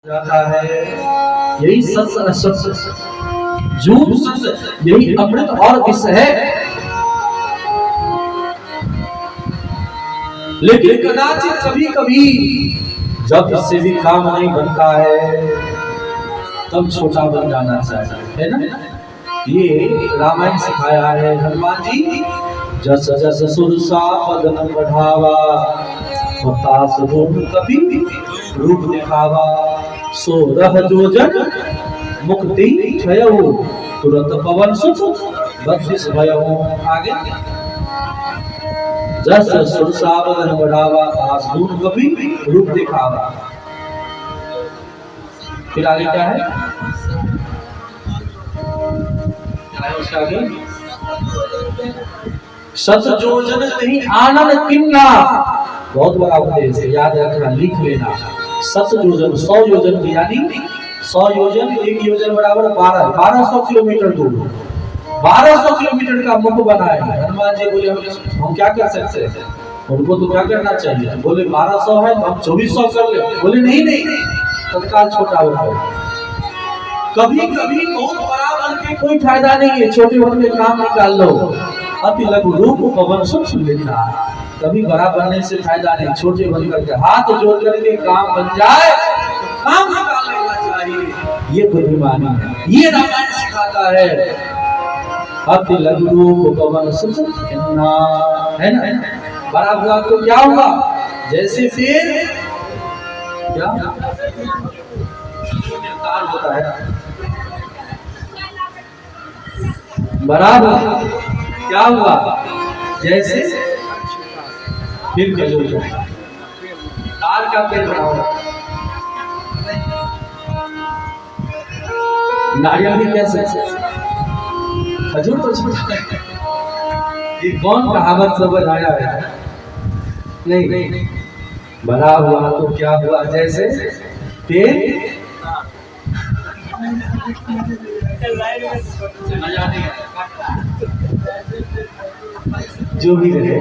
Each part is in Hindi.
जाता है। यही सत्य सत्य झूठ सत्य, यही अमृत और विष है। लेकिन कदाचित कभी कभी जब इससे भी काम नहीं बनता है तब छोटा बन जाना चाहिए, है ना। ये रामायण सिखाया है हनुमान जी। जस जस सुरसा पदन बढ़ावा, कभी रूप दिखावा, सो रह जो जन मुक्ति क्षयहु, तुरंत पवन सुत बख्शिश भयहु। आगे जस सुरसा पदन बढ़ावा, दास दूर कभी रूप दिखावा। फिर आगे क्या है? सत जोजन नहीं आनंद किन्ना। बहुत बड़ा उपदेश है, याद रखना, लिख लेना। सत योजन 100 योजन यानी 100 योजन, 1 योजन बराबर 1200 किलोमीटर दूर, 1200 किलोमीटर का मुख बनाया है। हनुमान जी बोले हम क्या कर सकते हैं, उनको तो क्या करना चाहिए। बोले 1200 है तो हम 2400 कर ले। बोले नहीं नहीं, तत्काल छोटा हो। कभी कभी बहुत बड़ा बन के कोई फायदा नहीं है, छोटे बन के काम निकाल लो। अति लघु रूप पवन सुख लेना, कभी बड़ा बनने से फायदा नहीं। छोटे बन करके हाथ जोड़ करके काम बन जाए तो काम निकाल लेना चाहिए। ये बुद्धिमानी है, ये रामायण सिखाता है। अति लघु रूप पवन सुख लेना, है ना। बड़ा हुआ तो क्या होगा? जैसे पेड़ क्या होता है, बड़ा क्या हुआ? जैसे फिर खजूर तार का पेड़ बना होगा। नारियल भी कैसे? खजूर तो छोटा है। ये कौन कहावत समझ आया है? नहीं, बड़ा हुआ तो क्या हुआ? जैसे पेड़ जो भी रहे,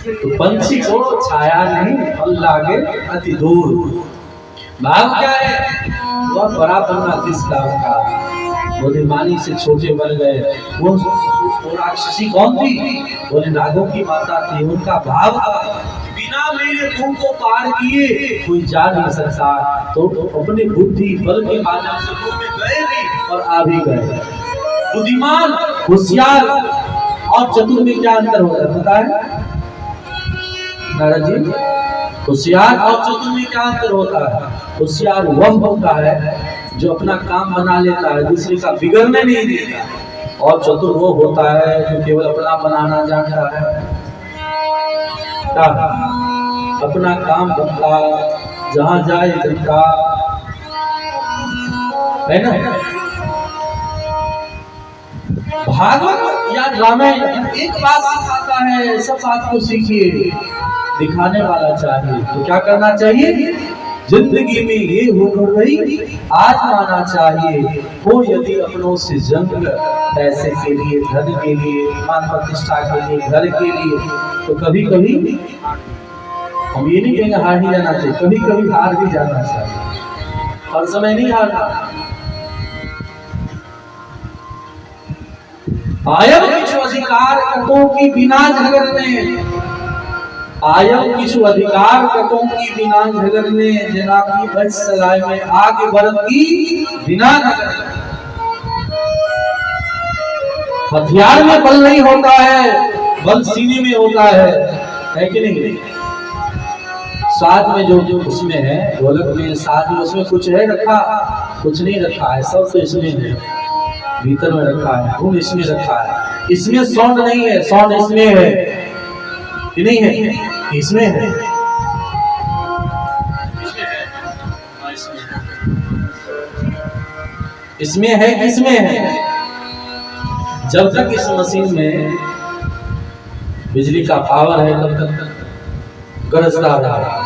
तो पंछी को छाया नहीं, फल लागे अति दूर। भाव क्या है? वह बड़ा बनना किस काम का? बुद्धिमानी से छोटे बन गए। वो राक्षसी कौन थी? बोले नागों की माता थी। उनका भाव बिना मेरे मुंह को पार किए कोई जा नहीं सकता, तो अपने बुद्धि बल के माध्यम से मुंह में गए भी और आ भी गए। बुद्धिमान, होशियार और चतुर में क्या अंतर होता है पता है नारद जी? होशियार और चतुर में क्या अंतर होता है? होशियार वह होता है जो अपना काम बना लेता है, दूसरे का बिगड़ने नहीं देता। और चतुर वो होता है जो केवल अपना बनाना जानता है। अपना काम बनता, जहां जाए जनता, है ना। भागवत या रामायण एक बात सिखाता है, सब बात को सीखिए, दिखाने वाला चाहिए। तो क्या करना चाहिए? जिंदगी में ये हो रही आज माना चाहिए। हो यदि अपनों से जंग, पैसे के लिए, धन के लिए, मान प्रतिष्ठा के लिए, घर के लिए, तो कभी कभी हम ये नहीं कहेंगे हार ही जाना चाहिए, कभी कभी हार भी जाना चाहिए। हर समय नहीं हारना। आयब किछु अधिकार कतों की बिना झगड़ने, आयब किछु अधिकार कतों की बिना झगड़ने, जना की बच सलाय में आगे बढ़त की बिना झगड़ने। हथियार में बल नहीं होता है, बल सीने में होता है कि नहीं? साथ में जो उसमें है, ढोलक में साथ में उसमें कुछ है रखा? कुछ नहीं रखा है, सब तो इसमें है, भीतर में रखा है, धुन इसमें रखा है। इसमें साउंड नहीं है, साउंड इसमें है कि नहीं है? इसमें है। इसमें है, किसमें है? जब तक इस मशीन में बिजली का पावर है तब तक गरजता रहा।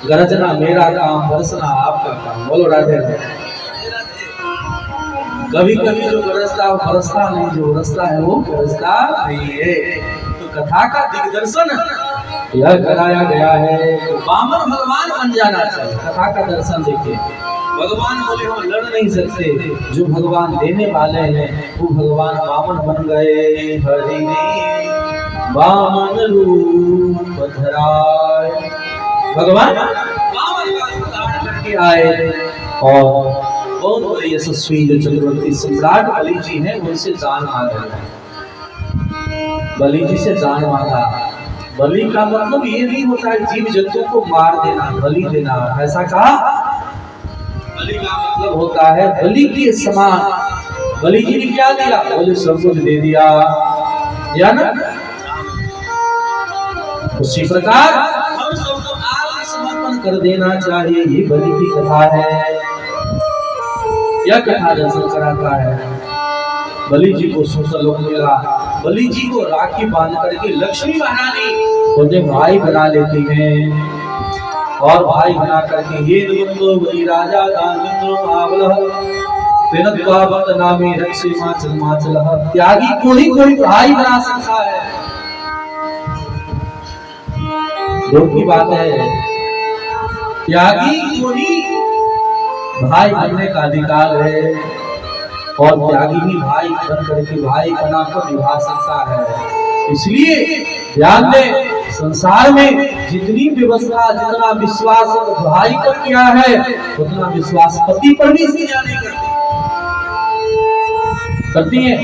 गरजना मेरा काम, बरसना आपका काम। बोलो राधे राधे। कभी कभी जो गरजता है बरसता नहीं, जो बरसता है वो गरजता नहीं है। तो कथा का दिग्दर्शन यह कराया गया है। वामन भगवान बन जाना चाहिए। कथा का दर्शन देखिए, भगवान बोले हम लड़ नहीं सकते, जो भगवान देने वाले हैं वो भगवान वामन बन गए। हरि ने वामन रूप धराए, भगवान वामन का रूप धारण करके आए और बहुत बड़े यशस्वी जो चक्रवर्ती सम्राट बलि जी हैं उनसे जान मांगा। बलि जी से जान मांगा। बलि का मतलब ये नहीं होता है जीव जंतु को मार देना, बलि देना, ऐसा कहा। बलि का मतलब होता है बलि के समान। बलि जी ने क्या दिया? बोले सब कुछ दे दिया, या ना? उसी प्रकार हम सबको आत्मसमर्पण कर देना चाहिए। ये बलि की कथा है। यह कथा दर्शन कराता है। बलि जी को सुसलोक मिला। बलि जी को राखी बांध करके लक्ष्मी महारानी उन्हें भाई बना लेती हैं और भाई बना करके ये नंदो बलि राजा दानंदो आवलह पिनद्वावत नामे रक्षे माचल माचलह। त्यागी को ही कोई भाई बना सकता है। दुख की बात है, त्यागी को ही भाई बनने का अधिकार है और त्यागी ही भाई बन करके भाई बना को निभा सकता है। इसलिए ध्यान दें, संसार में जितनी व्यवस्था, जितना विश्वास भाई पर किया है उतना विश्वास पति पर भी स्त्रियां नहीं करती हैं।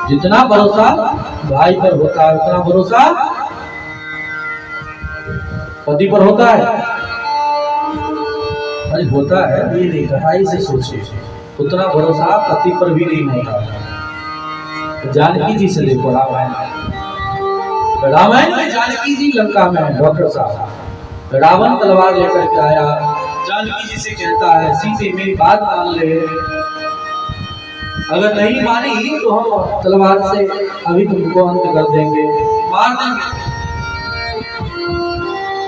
जितना भरोसा भाई पर होता है उतना भरोसा पति पर होता है। अरे होता है, ये नहीं गहराई से सोचिए, उतना भरोसा पति पर भी नहीं होता। जानकी जी से देखो, रामायण में जानकी जी लंका में है। डॉक्टर साहब, रावण तलवार लेकर के आया, जानकी जी से कहता है सीते मेरी बात मान ले, अगर नहीं मानी तो हम तलवार से अभी तुमको अंत कर देंगे, मार देंगे।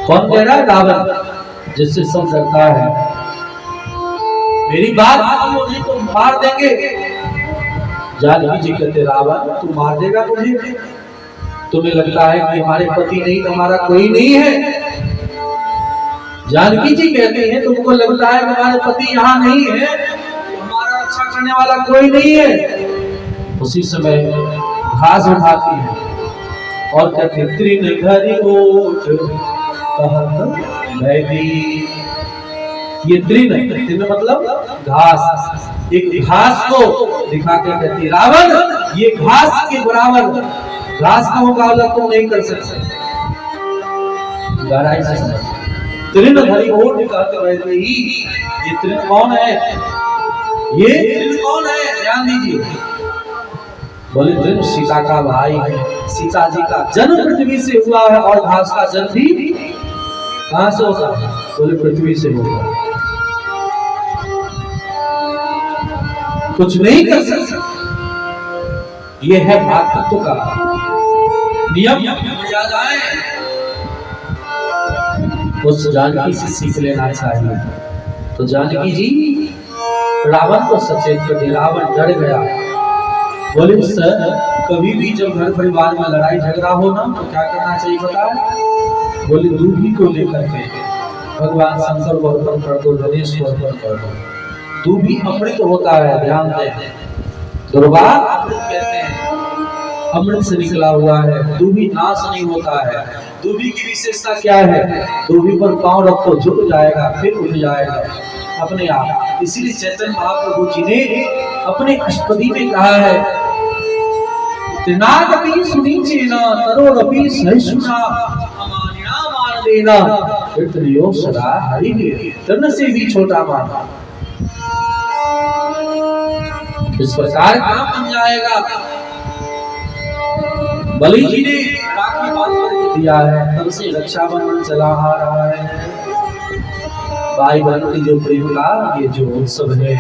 कौन कह रहा है? रावण, जिससे सब डरता है। मेरी बात मान लो नहीं तो मार देंगे। जानकी जी कहते रावण तू मार देगा मुझे? तुम्हें लगता है कि हमारे पति नहीं, तुम्हारा कोई नहीं है? जानकी जी कहते हैं तुमको लगता है कि हमारे पति यहाँ नहीं है, हमारा रक्षा करने वाला कोई नहीं है। उसी समय घास उठाती है और कहते तृण घरी ओट कहत बैदी। ये तृण मतलब घास, एक घास को दिखा के कहती रावण ये घास के बराबर, घास का मुकाबला तुम नहीं कर सकते। गहराई से तृण भरी ओट कहते बैदी। ये तृण कौन है? ये तृण कौन है? ध्यान दीजिए। बोले तृण सीता का भाई है। सीता जी का जन्म पृथ्वी से हुआ है और घास का जन्म भी कहां से होता है? बोले पृथ्वी से होगा। कुछ नहीं कर सकते। ये है भातृत्व का नियम, मर्यादाएं। उस जानकी से सीख लेना चाहिए। तो जानकी जी रावण को सचेत कर दिया। रावण डर गया। बोले सर कभी भी जब घर परिवार में लड़ाई झगड़ा हो ना तो क्या करना चाहिए बताओ? बोले दूधी को लेकर के भगवान शंकर को अर्पण कर दो, गणेश को अर्पण कर दो। दूधी अमृत होता है, ध्यान दें। दुर्वा अमृत कहते हैं, अमृत से निकला हुआ है। दूधी नाश नहीं होता है। दूधी की विशेषता क्या है? दूधी पर पांव रखो झुक जाएगा, फिर उठ जाएगा अपने आप। इसीलिए चैतन्य महाप्रभु जी ने अपने अष्टपदी में कहा है त्रिनादपि सुनीचेन तरोरपि सहिष्णुना अमानिना मान देना कीर्तनियो सदा हरि के। तन से भी छोटा मान। इस प्रकार काम बन जाएगा। बलि जी ने राखी बांध करके दिया है, तब से रक्षाबंधन चला आ रहा है। भाई बहन की जो प्रेम का ये जो उत्सव है,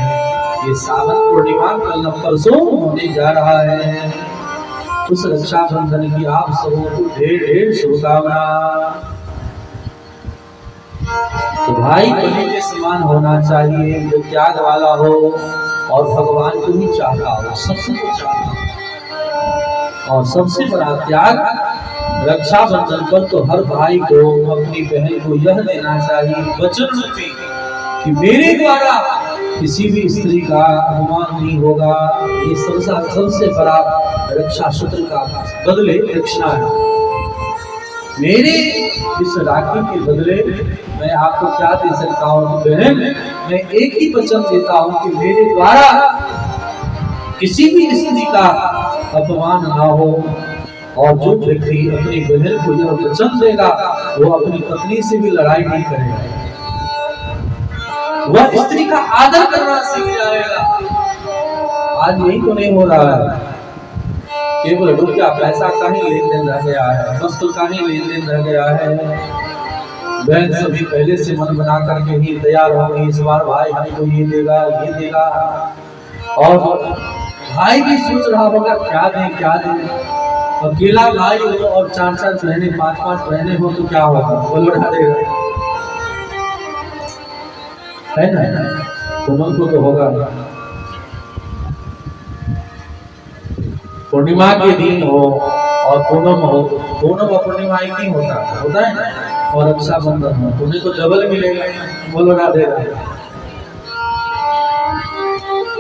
ये सावन पूर्णिमा कल न परसों होने जा रहा है। उस रक्षाबंधन की आप सबों को ढेर ढेर शुभकामना। तो भाई बहन के समान होना चाहिए, जो त्याग वाला हो और भगवान को भी चाहता हो, सबसे को चाहता हो। और सबसे बड़ा त्याग रक्षाबंधन पर तो हर भाई को अपनी बहन को यह देना चाहिए वचन रूपी कि मेरे द्वारा किसी भी स्त्री का अपमान नहीं होगा। ये सबसे बड़ा रक्षा सूत्र का बदले दक्षिणा है। मेरे इस राखी के बदले मैं आपको क्या दे सकता हूँ बहन, मैं एक ही वचन देता हूँ कि मेरे द्वारा किसी भी स्त्री का अपमान ना हो। और जो व्यक्ति अपनी बहन को यह वचन देगा वो अपनी पत्नी से भी लड़ाई नहीं करेगा, वह स्त्री का आदर करना सीख जाएगा। आज यही तो नहीं हो रहा है, केवल रुपया पैसा का ही लेन देन रह गया है, वस्तु का ही लेन देन रह गया है। बहन सभी पहले से मन बना करके ही तैयार हो गई, इस बार भाई हमको ये देगा ये देगा, और भाई भी सोच रहा होगा क्या दें क्या दें। अकेला भाई हो और 4-4 बहने 5-5 बहने हो तो क्या होगा, वो लौटा देगा, है ना। तुम को तो होगा। पूर्णिमा के दिन हो और पूनम हो, पूनम और पूर्णिमा एक ही होता है ना, और रक्षाबंधन हो तुम्हें तो डबल मिलेगा, वो लौटा देगा।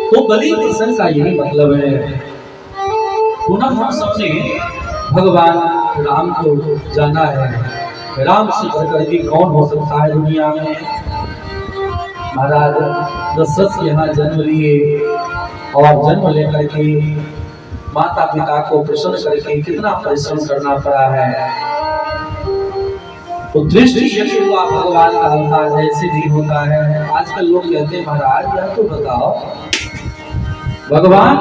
तो बलि प्रसंग का यही मतलब है। पुनः हम सबने भगवान राम को जाना है, राम से बढ़कर के कौन हो सकता है दुनिया में। महाराज दशरथ यहाँ जन्म लिए और जन्म लेकर के माता पिता को प्रसन्न करके कितना परिश्रम करना पड़ा है। तो दृष्टि यदि हुआ भगवान का अवतार ऐसे नहीं होता है। आजकल लोग कहते हैं महाराज यह तो बताओ भगवान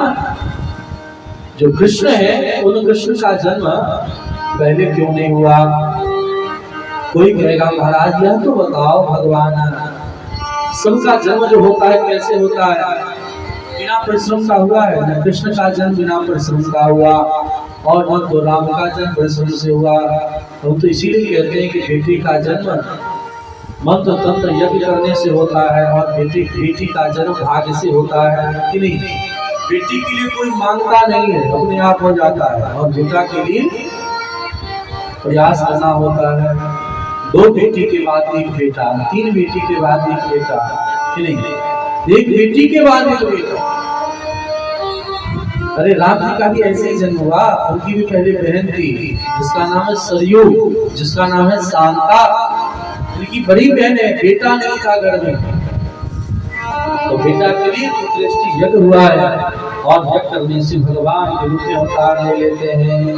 जो कृष्ण है उन कृष्ण का जन्म पहले क्यों नहीं हुआ। कोई कहेगा महाराज यह तो बताओ भगवान सबका जन्म जो होता है कैसे होता है, बिना परिश्रम का हुआ है न। कृष्ण का जन्म बिना परिश्रम का हुआ और न तो राम का जन्म परिश्रम से हुआ। हम तो इसीलिए कहते हैं कि बेटी का जन्म मंत्र तंत्र यज्ञ करने से होता है और बेटी का जन्म भाग्य से होता है कि नहीं। बेटी के लिए कोई मांगता नहीं है, अपने आप हो जाता है, और बेटा के लिए प्रयास करना होता है। 2 बेटी के बाद एक बेटा, 3 बेटी के बाद एक बेटा कि नहीं, एक बेटी के बाद एक बेटा। अरे राम जी का भी ऐसे ही जन्म हुआ, उनकी भी पहले बहन थी जिसका नाम है सरयू, जिसका नाम है शांता, उनकी बड़ी बहन है, बेटा नहीं था घर में। तो बेटा के लिए दृष्टि यज्ञ हुआ है और यज्ञ करने से भगवान के रूप में अवतार ले लेते हैं।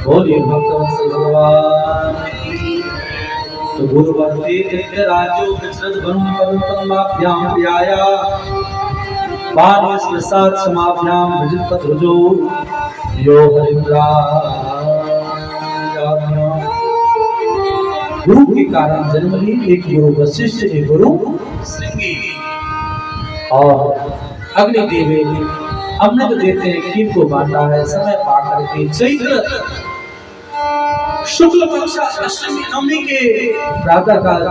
बोलिए भक्तवत्सल भगवान। तो गुरुवंते दिव्य राजो विसृज बनु पद्माभ्याम व्याया बाणेश्वर सात समाभ्याम विजित पत्रुजो यो हरिद्रा। गुरु के कारण जन्म ली, एक गुरु वशिष्ठ, एक गुरु श्रृंगी और अग्निदेव अमृत देते हैं, खीर को बांटा है। समय पाकर के चैत्र शुक्ल पक्ष अष्टमी नवमी के प्रातः काल